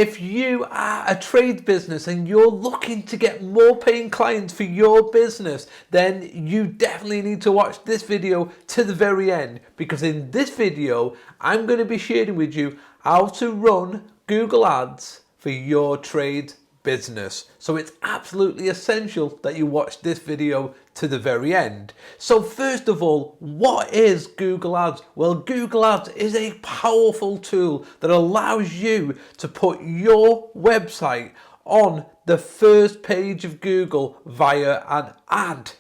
If you are a trade business and you're looking to get more paying clients for your business, then you definitely need to watch this video to the very end, because in this video, I'm going to be sharing with you how to run Google Ads for your trade business. So it's absolutely essential that you watch this video to the very end. So first of all, what is Google Ads? Well, Google Ads is a powerful tool that allows you to put your website on the first page of Google via an ad.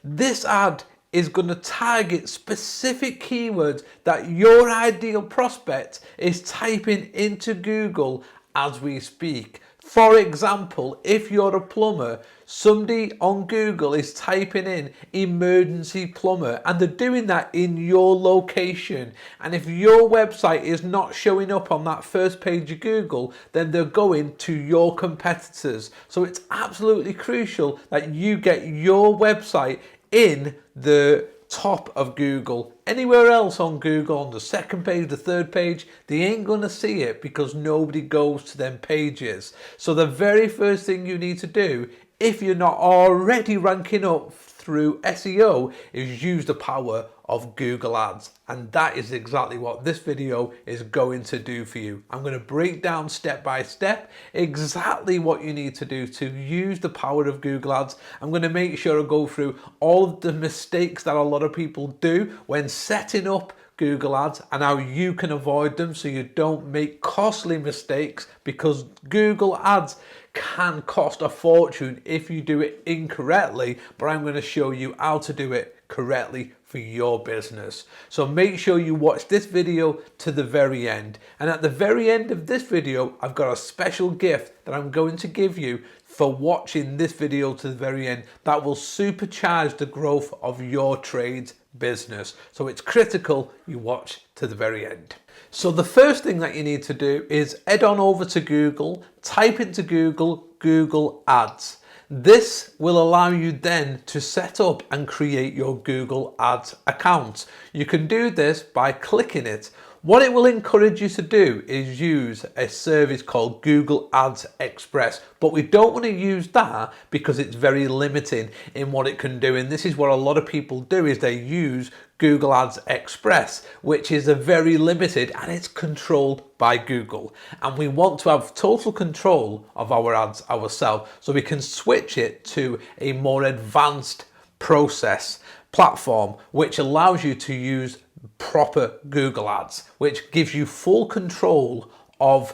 This ad is going to target specific keywords that your ideal prospect is typing into Google as we speak. For example, if you're a plumber, somebody on Google is typing in emergency plumber and they're doing that in your location. And if your website is not showing up on that first page of Google, then they're going to your competitors. So it's absolutely crucial that you get your website in the top of Google. Anywhere else on Google, on the second page, the third page, they ain't going to see it because nobody goes to them pages. So the very first thing you need to do, if you're not already ranking up through SEO, is use the power of Google Ads. And that is exactly what this video is going to do for you. I'm going to break down step by step exactly what you need to do to use the power of Google Ads. I'm going to make sure I go through all of the mistakes that a lot of people do when setting up Google Ads and how you can avoid them so you don't make costly mistakes, because Google Ads can cost a fortune if you do it incorrectly, but I'm going to show you how to do it correctly for your business. So make sure you watch this video to the very end. And at the very end of this video, I've got a special gift that I'm going to give you for watching this video to the very end that will supercharge the growth of your trade business. So it's critical you watch to the very end. So the first thing that you need to do is head on over to Google, type into Google Ads. This will allow you then to set up and create your Google Ads account. You can do this by clicking it. What it will encourage you to do is use a service called Google Ads Express, but we don't want to use that because it's very limiting in what it can do. And this is what a lot of people do, is they use Google Ads Express, which is a very limited, and it's controlled by Google. And we want to have total control of our ads ourselves, so we can switch it to a more advanced process platform, which allows you to use proper Google Ads, which gives you full control of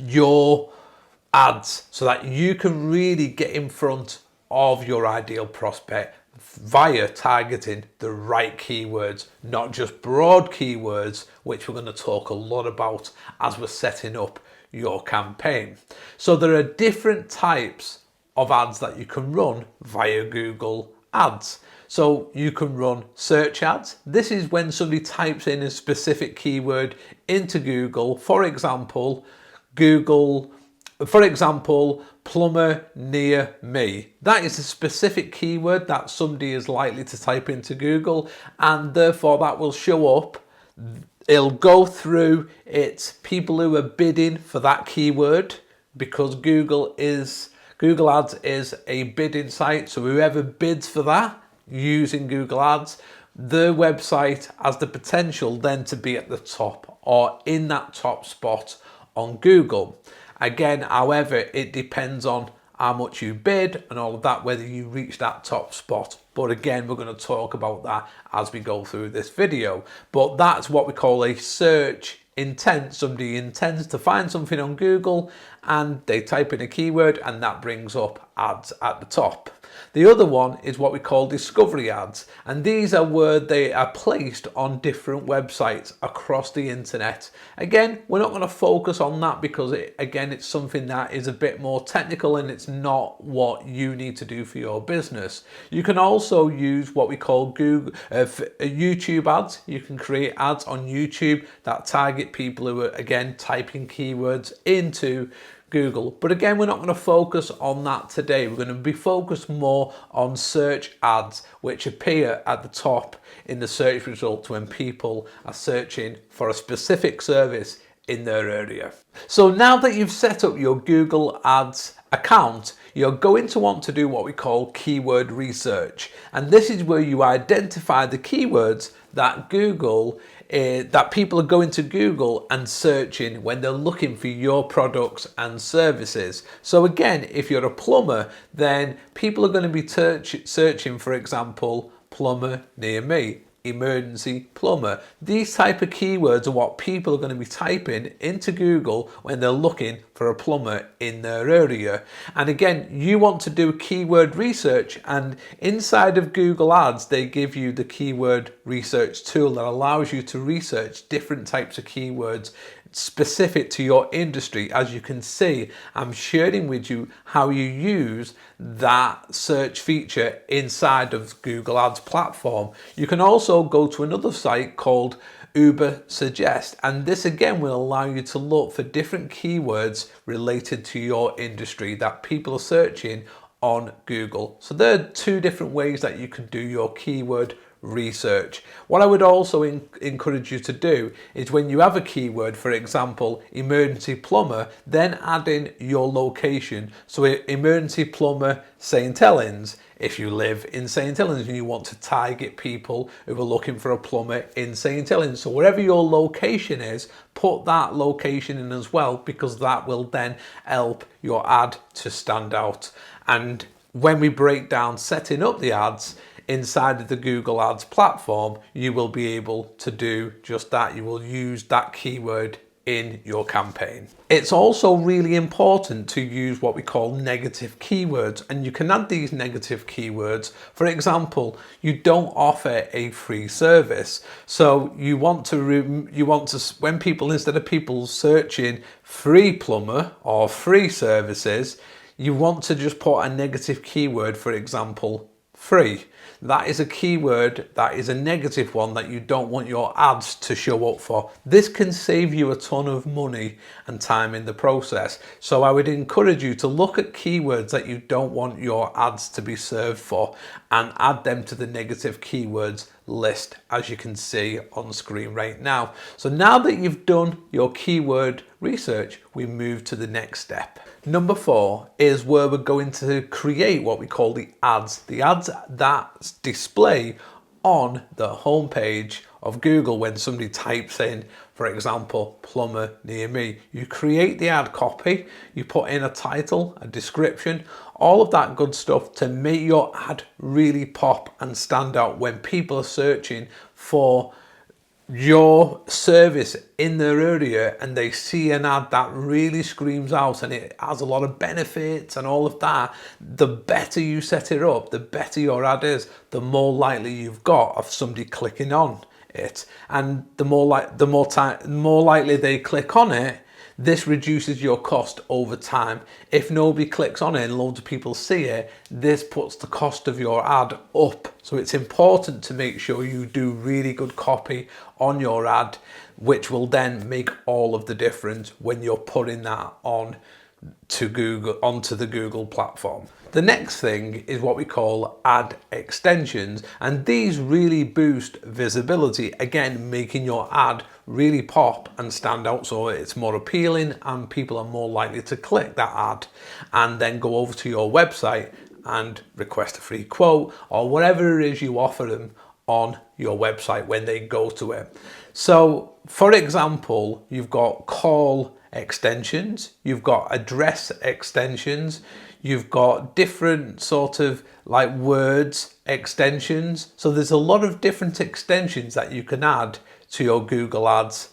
your ads so that you can really get in front of your ideal prospect via targeting the right keywords, not just broad keywords, which we're going to talk a lot about as we're setting up your campaign. So there are different types of ads that you can run via Google Ads. So you can run search ads. This is when somebody types in a specific keyword into Google. For example, plumber near me. That is a specific keyword that somebody is likely to type into Google, and therefore that will show up. It'll go through its people who are bidding for that keyword, because Google Ads is a bidding site. So whoever bids for that using Google Ads, their website has the potential then to be at the top or in that top spot on Google. Again, however, it depends on how much you bid and all of that, whether you reach that top spot. But again, we're going to talk about that as we go through this video. But that's what we call a search intent. Somebody intends to find something on Google and they type in a keyword, and that brings up ads at the top. The other one is what we call discovery ads, and these are where they are placed on different websites across the internet. Again, we're not going to focus on that because it's something that is a bit more technical and it's not what you need to do for your business. You can also use what we call YouTube ads. You can create ads on YouTube that target people who are, again, typing keywords into Google. But again, we're not going to focus on that today. We're going to be focused more on search ads, which appear at the top in the search results when people are searching for a specific service in their area. So now that you've set up your Google Ads account, you're going to want to do what we call keyword research. And this is where you identify the keywords that that people are going to Google and searching when they're looking for your products and services. So again, if you're a plumber, then people are going to be searching, for example, plumber near me, emergency plumber. These type of keywords are what people are going to be typing into Google when they're looking for a plumber in their area. And again, you want to do keyword research, and inside of Google Ads they give you the keyword research tool that allows you to research different types of keywords specific to your industry. As you can see, I'm sharing with you how you use that search feature inside of Google Ads platform. You can also go to another site called Uber Suggest, and this again will allow you to look for different keywords related to your industry that people are searching on Google. So there are two different ways that you can do your keyword research. What I would also encourage you to do is when you have a keyword, for example, emergency plumber, then add in your location. So emergency plumber St. Helens, if you live in St. Helens and you want to target people who are looking for a plumber in St. Helens. So wherever your location is, put that location in as well, because that will then help your ad to stand out. And when we break down setting up the ads inside of the Google Ads platform, you will be able to do just that. You will use that keyword in your campaign. It's also really important to use what we call negative keywords, and you can add these negative keywords. For example, you don't offer a free service, so you want to when people, instead of people searching free plumber or free services, you want to just put a negative keyword, for example, free. That is a keyword that is a negative one that you don't want your ads to show up for. This can save you a ton of money and time in the process. So I would encourage you to look at keywords that you don't want your ads to be served for and add them to the negative keywords list, as you can see on screen right now. So now that you've done your keyword research, we move to the next step. Number 4 is where we're going to create what we call the ads that display on the homepage of Google when somebody types in, for example, plumber near me. You create the ad copy, you put in a title, a description, all of that good stuff to make your ad really pop and stand out when people are searching for your service in their area and they see an ad that really screams out and it has a lot of benefits and all of that. The better you set it up, the better your ad is, the more likely you've got of somebody clicking on it, and the more likely they click on it, this reduces your cost over time. If nobody clicks on it and loads of people see it, this puts the cost of your ad up. So it's important to make sure you do really good copy on your ad, which will then make all of the difference when you're putting that on to Google, onto the Google platform. The next thing is what we call ad extensions, and these really boost visibility, again making your ad really pop and stand out so it's more appealing and people are more likely to click that ad and then go over to your website and request a free quote or whatever it is you offer them on your website when they go to it. So for example, you've got call extensions, you've got address extensions, you've got different sort of like words extensions. So there's a lot of different extensions that you can add to your Google Ads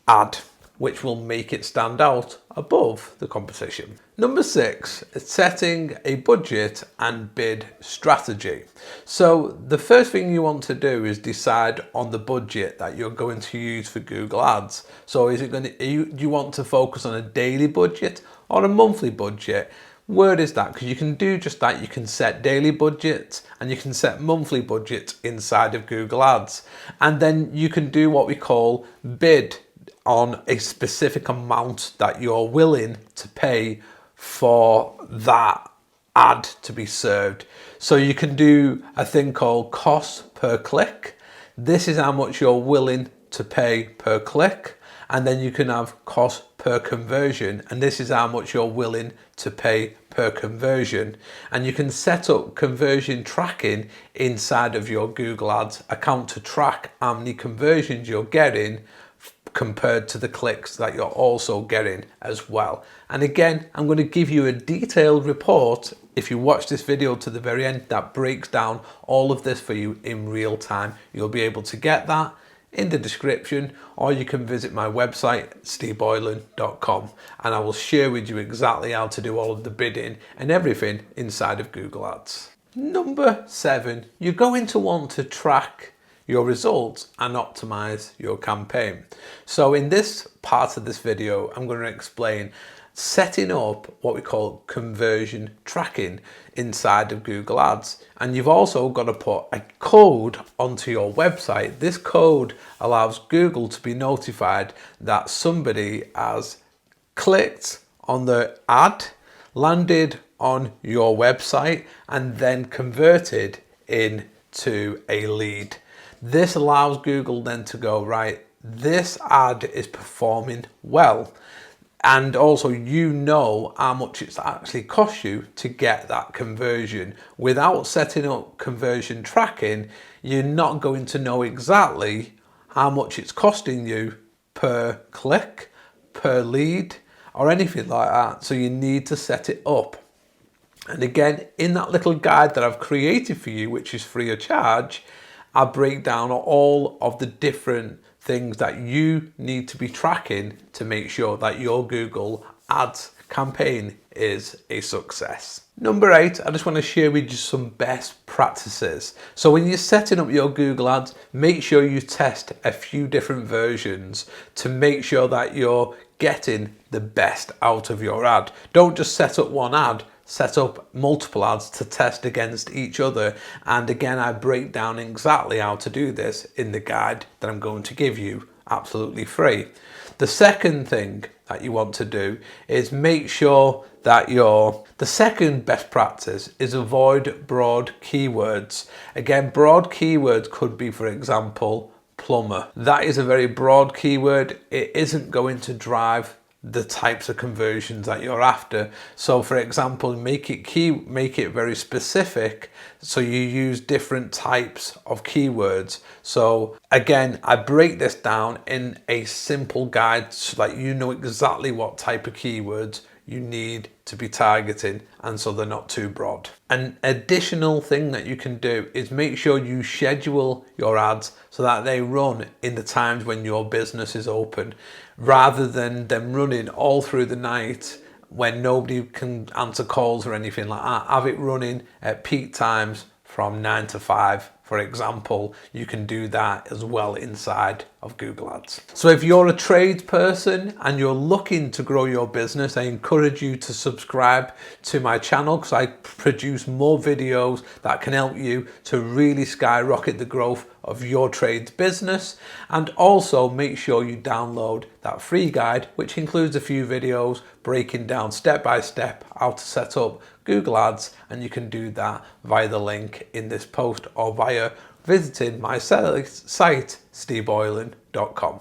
ad, which will make it stand out above the competition. Number 6 is setting a budget and bid strategy. So the first thing you want to do is decide on the budget that you're going to use for Google Ads. So is it going to, do you want to focus on a daily budget or a monthly budget? Where is that? Because you can do just that. You can set daily budgets and you can set monthly budgets inside of Google Ads. And then you can do what we call bid on a specific amount that you're willing to pay for that ad to be served. So you can do a thing called cost per click. This is how much you're willing to pay per click. And then you can have cost per conversion, and this is how much you're willing to pay per conversion. And you can set up conversion tracking inside of your Google Ads account to track how many conversions you're getting compared to the clicks that you're also getting as well. And again, I'm going to give you a detailed report if you watch this video to the very end that breaks down all of this for you in real time. You'll be able to get that in the description, or you can visit my website steveboylan.com, and I will share with you exactly how to do all of the bidding and everything inside of Google Ads. Number 7, you're going to want to track your results and optimize your campaign. So in this part of this video, I'm going to explain setting up what we call conversion tracking inside of Google Ads. And you've also got to put a code onto your website. This code allows Google to be notified that somebody has clicked on the ad, landed on your website, and then converted into a lead. This allows Google then to go, right, this ad is performing well. And also, you know how much it's actually cost you to get that conversion. Without setting up conversion tracking, you're not going to know exactly how much it's costing you per click, per lead, or anything like that. So you need to set it up. And again, in that little guide that I've created for you, which is free of charge, I break down all of the different things that you need to be tracking to make sure that your Google Ads campaign is a success. Number 8, I just want to share with you some best practices. So when you're setting up your Google Ads, make sure you test a few different versions to make sure that you're getting the best out of your ad. Don't just set up one ad, set up multiple ads to test against each other. And again, I break down exactly how to do this in the guide that I'm going to give you absolutely free. The second thing that you want to do is make sure that the second best practice is avoid broad keywords. Again, broad keywords could be, for example, plumber. That is a very broad keyword. It isn't going to drive the types of conversions that you're after. So for example, make it very specific, so you use different types of keywords. So again, I break this down in a simple guide so that you know exactly what type of keywords you need to be targeting, and so they're not too broad. An additional thing that you can do is make sure you schedule your ads so that they run in the times when your business is open, rather than them running all through the night when nobody can answer calls or anything like that. Have it running at peak times from 9 to 5. For example, you can do that as well inside of Google Ads. So if you're a tradesperson and you're looking to grow your business, I encourage you to subscribe to my channel, because I produce more videos that can help you to really skyrocket the growth of your trades business. And also make sure you download that free guide, which includes a few videos breaking down step by step how to set up Google Ads, and you can do that via the link in this post or via visiting my site steveboylan.com.